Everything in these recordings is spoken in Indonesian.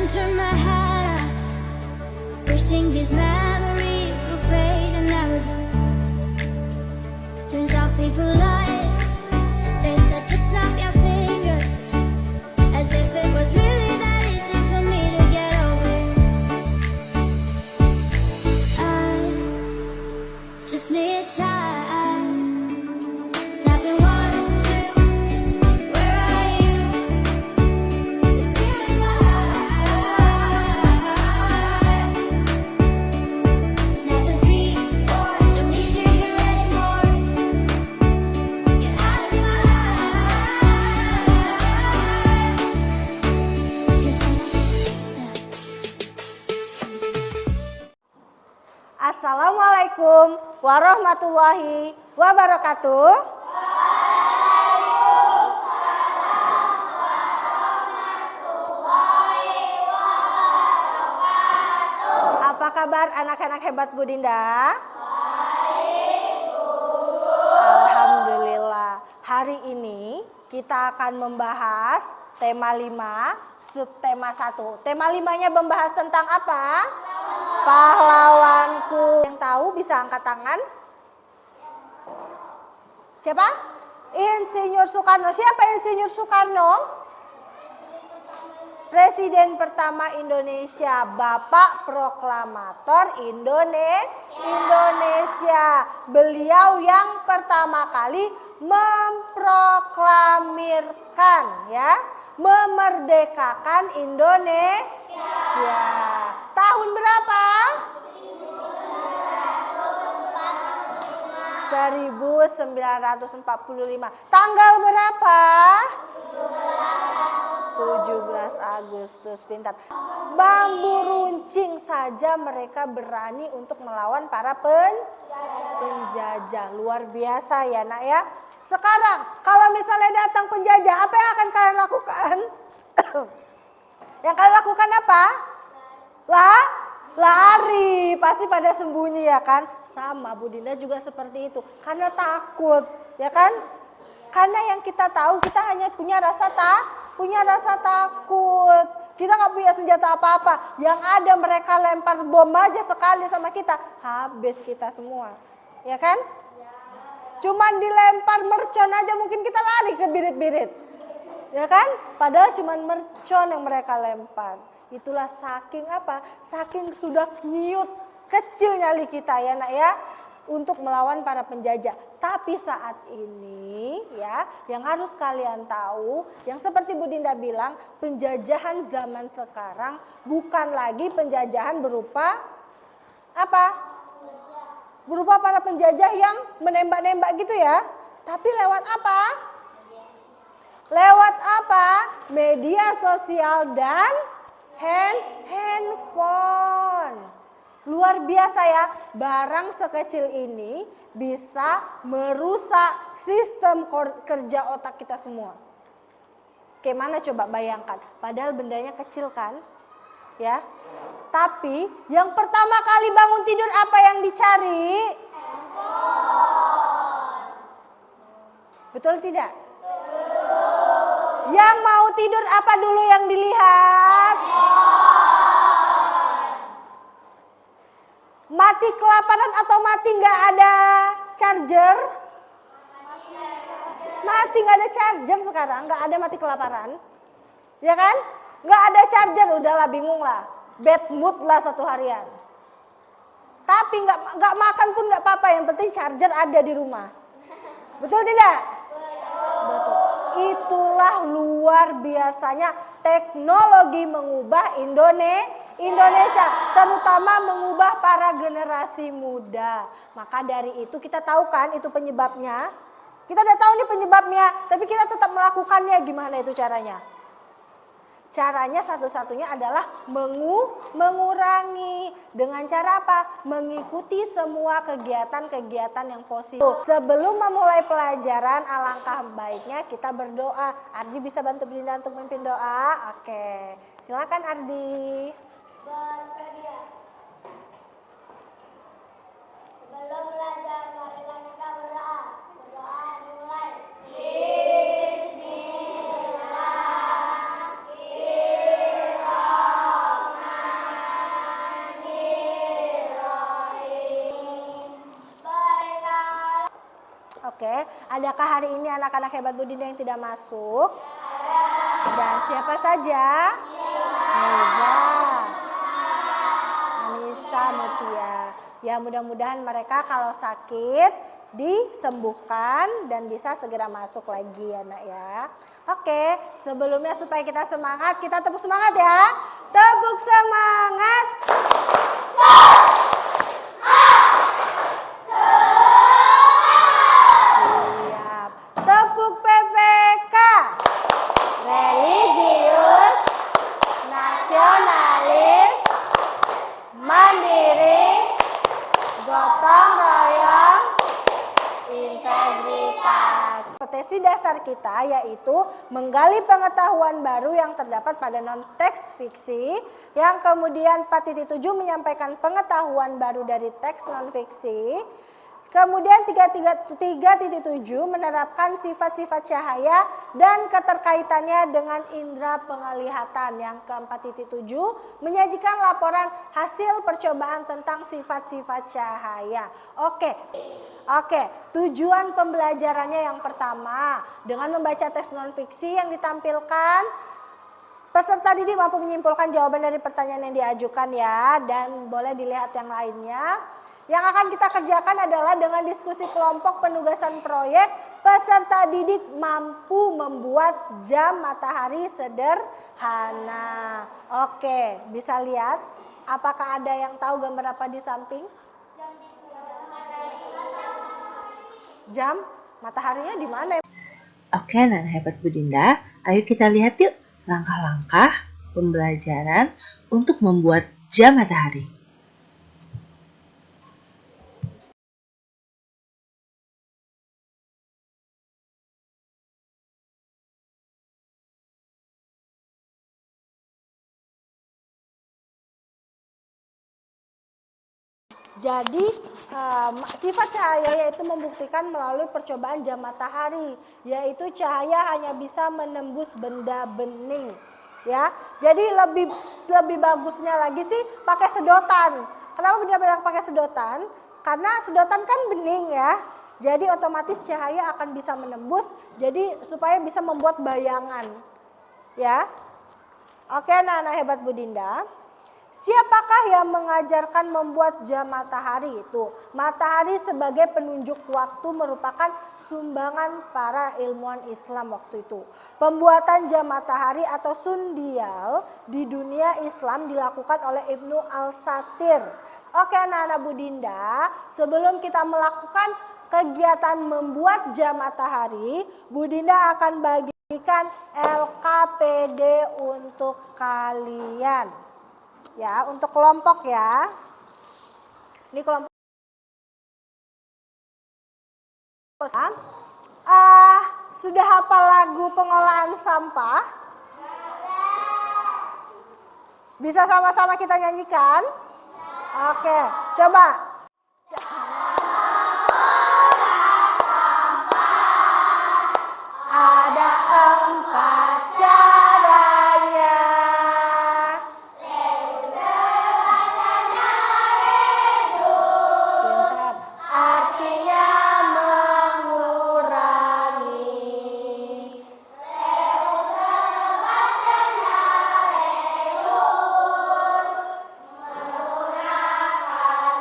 turn my head off, wishing these memories will fade and never do. Turns out people lie. They said to snap your fingers, as if it was really that easy for me to get over. I just need time. Snapping 1, 2, where are you? It's you in my eyes. Snapping 3, 4, don't need you here anymore. Get out of my eyes. Assalamualaikum warahmatullahi wabarakatuh. Apa kabar anak-anak hebat Bu Dinda? Alhamdulillah. Hari ini kita akan membahas tema 5, subtema 1. Tema 5-nya membahas tentang apa? Pahlawanku. Yang tahu bisa angkat tangan. Siapa? Insinyur Soekarno. Siapa Insinyur Soekarno? Presiden pertama Indonesia, Bapak Proklamator Indonesia. Beliau yang pertama kali memproklamirkan, ya, memerdekakan Indonesia. Tahun berapa? 1945. Tanggal berapa? 17 Agustus. Pintar. Bambu runcing saja mereka berani untuk melawan para penjajah. Luar biasa ya nak ya. Sekarang kalau misalnya datang penjajah, apa yang akan kalian lakukan? Yang kalian lakukan apa? Lari. Pasti pada sembunyi ya kan. Sama Bu Dinda juga seperti itu. Karena takut ya kan. Karena yang kita tahu kita hanya punya rasa takut. Kita nggak punya senjata apa-apa. Yang ada mereka lempar bom aja sekali sama kita, habis kita semua. Ya kan? Cuman dilempar mercon aja mungkin kita lari ke birit-birit. Ya kan? Padahal cuman mercon yang mereka lempar. Itulah saking apa? Saking sudah nyiut kecil nyali kita ya nak ya. Untuk melawan para penjajah. Tapi saat ini ya, yang harus kalian tahu, yang seperti Bu Dinda bilang, penjajahan zaman sekarang bukan lagi penjajahan berupa apa? Berupa para penjajah yang menembak-nembak gitu ya. Tapi lewat apa? Lewat apa? Media sosial dan handphone. Luar biasa ya, barang sekecil ini bisa merusak sistem kerja otak kita semua. Gimana coba bayangkan, padahal bendanya kecil kan? Ya. Tapi yang pertama kali bangun tidur apa yang dicari? Betul tidak? Yang mau tidur apa dulu yang dilihat? Mati kelaparan atau mati nggak ada charger? Mati nggak ada charger sekarang, nggak ada mati kelaparan, ya kan? Nggak ada charger, udahlah bingung lah, bad mood lah 1 harian. Tapi nggak makan pun nggak apa-apa, yang penting charger ada di rumah. Betul tidak? Betul. Itulah luar biasanya teknologi mengubah Indonesia, terutama mengubah para generasi muda. Maka dari itu kita tahu kan itu penyebabnya. Kita udah tahu nih penyebabnya, tapi kita tetap melakukannya. Gimana itu caranya? Caranya satu-satunya adalah mengurangi. Dengan cara apa? Mengikuti semua kegiatan-kegiatan yang positif. Sebelum memulai pelajaran, alangkah baiknya kita berdoa. Ardi bisa bantu Dinda untuk memimpin doa? Oke, silakan Ardi. Bersedia. Sebelum belajar, marilah kita berdoa. Berdoa dimulai. Bismillahirrahmanirrahim. Adakah hari ini anak-anak hebat Budinda yang tidak masuk? Ada. Siapa saja? Neza, Anissa, Mutia. Ya mudah-mudahan mereka kalau sakit disembuhkan dan bisa segera masuk lagi ya nak ya. Oke, sebelumnya supaya kita semangat, kita tepuk semangat ya. Tepuk semangat. Siap. Tepuk PPK. Religius, nasionalis, mandiri, gotong royong, integritas. Kompetensi dasar kita yaitu menggali pengetahuan baru yang terdapat pada non-teks fiksi, yang kemudian 4.7 menyampaikan pengetahuan baru dari teks non-fiksi. Kemudian 3.7 menerapkan sifat-sifat cahaya dan keterkaitannya dengan indera penglihatan. Yang ke-4.7 menyajikan laporan hasil percobaan tentang sifat-sifat cahaya. Oke, tujuan pembelajarannya yang pertama, dengan membaca teks non-fiksi yang ditampilkan, peserta didik mampu menyimpulkan jawaban dari pertanyaan yang diajukan ya, dan boleh dilihat yang lainnya. Yang akan kita kerjakan adalah dengan diskusi kelompok penugasan proyek, peserta didik mampu membuat jam matahari sederhana. Oke, bisa lihat apakah ada yang tahu gambar apa di samping? Jam mataharinya di mana? Oke, anak hebat Budinda, ayo kita lihat yuk langkah-langkah pembelajaran untuk membuat jam matahari. Jadi sifat cahaya yaitu membuktikan melalui percobaan jam matahari, yaitu cahaya hanya bisa menembus benda bening. Ya, jadi lebih bagusnya lagi sih pakai sedotan. Kenapa dia bilang pakai sedotan? Karena sedotan kan bening ya, jadi otomatis cahaya akan bisa menembus. Jadi supaya bisa membuat bayangan. Ya, oke, anak-anak hebat Budinda. Siapakah yang mengajarkan membuat jam matahari itu? Matahari sebagai penunjuk waktu merupakan sumbangan para ilmuwan Islam waktu itu. Pembuatan jam matahari atau sundial di dunia Islam dilakukan oleh Ibnu Al-Satir. Oke anak-anak Budinda, sebelum kita melakukan kegiatan membuat jam matahari, Budinda akan bagikan LKPD untuk kalian. Ya, untuk kelompok ya. Ini kelompok. Sudah hafal lagu pengolahan sampah? Bisa sama-sama kita nyanyikan? Oke, coba. Ada 4 caranya. Artinya mengurangi. Menggunakan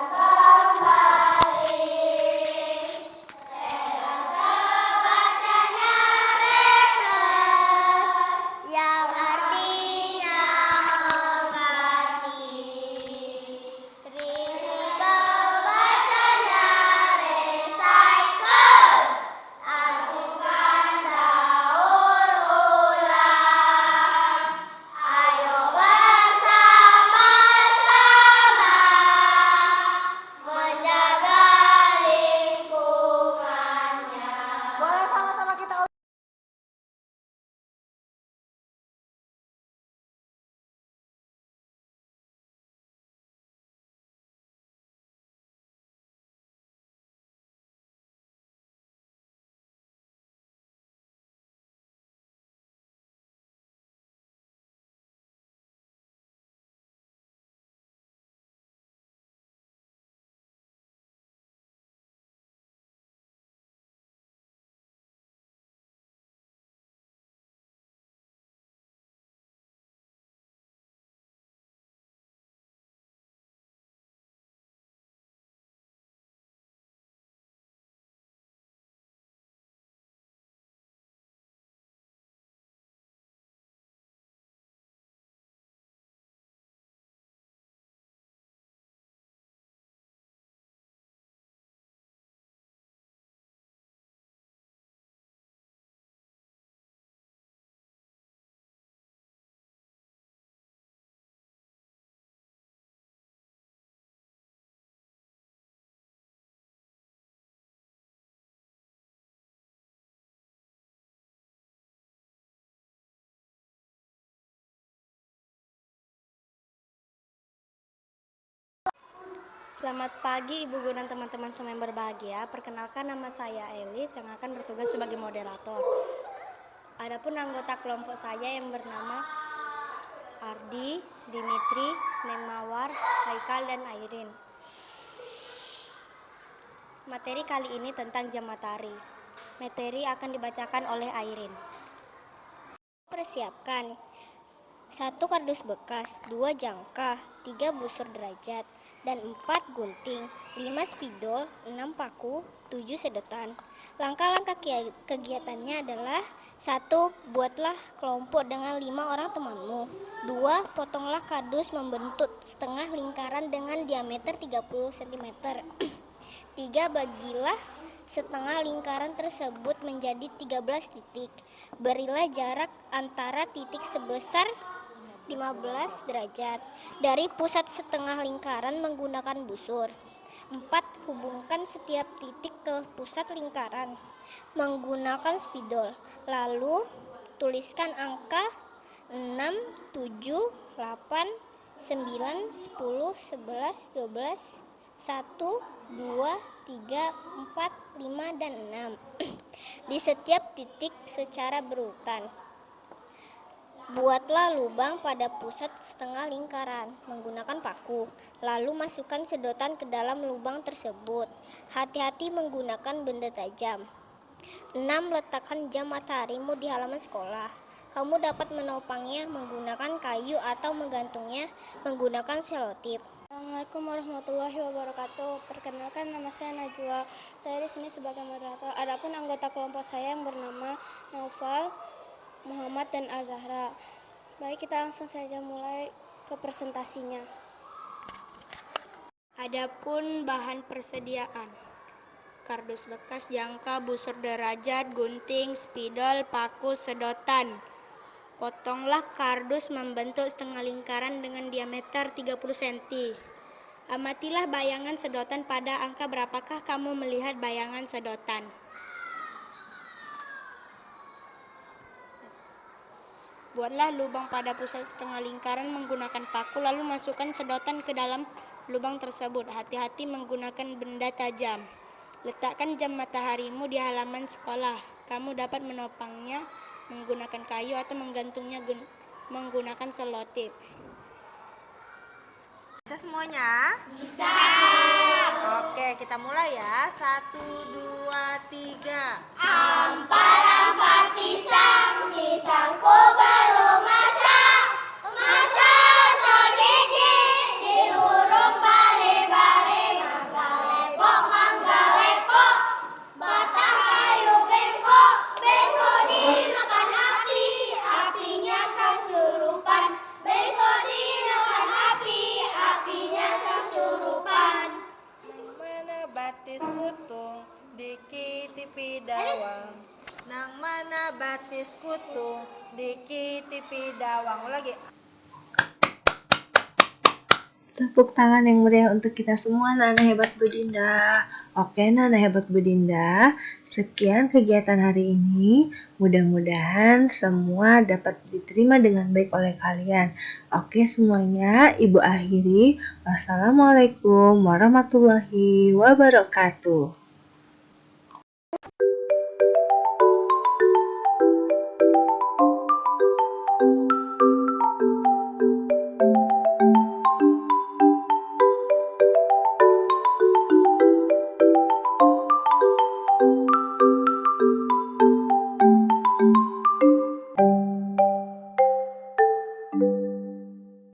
Selamat pagi Ibu Guru dan teman-teman semua yang berbahagia. Perkenalkan, nama saya Elis yang akan bertugas sebagai moderator. Adapun anggota kelompok saya yang bernama Ardi, Dimitri, Nenmawar, Haikal, dan Airin. Materi kali ini tentang jam matahari. Materi akan dibacakan oleh Airin. Persiapkan 1 kardus bekas, 2 jangka, 3 busur derajat, dan 4 gunting, 5 spidol, 6 paku, 7 sedotan. Langkah-langkah kegiatannya adalah 1. Buatlah kelompok dengan 5 orang temanmu. 2. Potonglah kardus membentuk setengah lingkaran dengan diameter 30 cm. 3. Bagilah setengah lingkaran tersebut menjadi 13 titik. Berilah jarak antara titik sebesar 15 derajat dari pusat setengah lingkaran menggunakan busur. 4. Hubungkan setiap titik ke pusat lingkaran menggunakan spidol. Lalu tuliskan angka 6, 7, 8, 9, 10, 11, 12, 1, 2, 3, 4, 5, dan 6 di setiap titik secara berurutan. Buatlah lubang pada pusat setengah lingkaran menggunakan paku, lalu masukkan sedotan ke dalam lubang tersebut. Hati-hati menggunakan benda tajam. 6. Letakkan jam mataharimu di halaman sekolah. Kamu dapat menopangnya menggunakan kayu atau menggantungnya menggunakan selotip. Assalamualaikum warahmatullahi wabarakatuh. Perkenalkan, nama saya Najwa. Saya di sini sebagai moderator. Adapun anggota kelompok saya yang bernama Naufal, Muhammad, dan Azahra. Baik, kita langsung saja mulai ke presentasinya. Adapun bahan persediaan: kardus bekas, jangka, busur derajat, gunting, spidol, paku, sedotan. Potonglah kardus membentuk setengah lingkaran dengan diameter 30 cm. Amatilah bayangan sedotan pada angka berapakah kamu melihat bayangan sedotan. Buatlah lubang pada pusat setengah lingkaran menggunakan paku, lalu masukkan sedotan ke dalam lubang tersebut. Hati-hati menggunakan benda tajam. Letakkan jam mataharimu di halaman sekolah. Kamu dapat menopangnya menggunakan kayu atau menggantungnya menggunakan selotip. Bisa semuanya? Bisa. Oke, kita mulai ya. 1, 2, 3. Ampar-ampar pisang, pisangku belum masak. Masak sedikit, diuruk balik-balik. Mangga lepok, batang kayu bengkok. Bengkok dimakan api, apinya kesurupan. Bengkok dimakan api, apinya kesurupan. Nang mana batis kutung, dikitipi dawang. Nang mana batis kutung, dikitipi dawang. Lagi. Tepuk tangan yang meriah untuk kita semua, Nana Hebat Budinda. Oke, Nana Hebat Budinda, sekian kegiatan hari ini. Mudah-mudahan semua dapat diterima dengan baik oleh kalian. Oke semuanya, Ibu akhiri. Wassalamualaikum warahmatullahi wabarakatuh.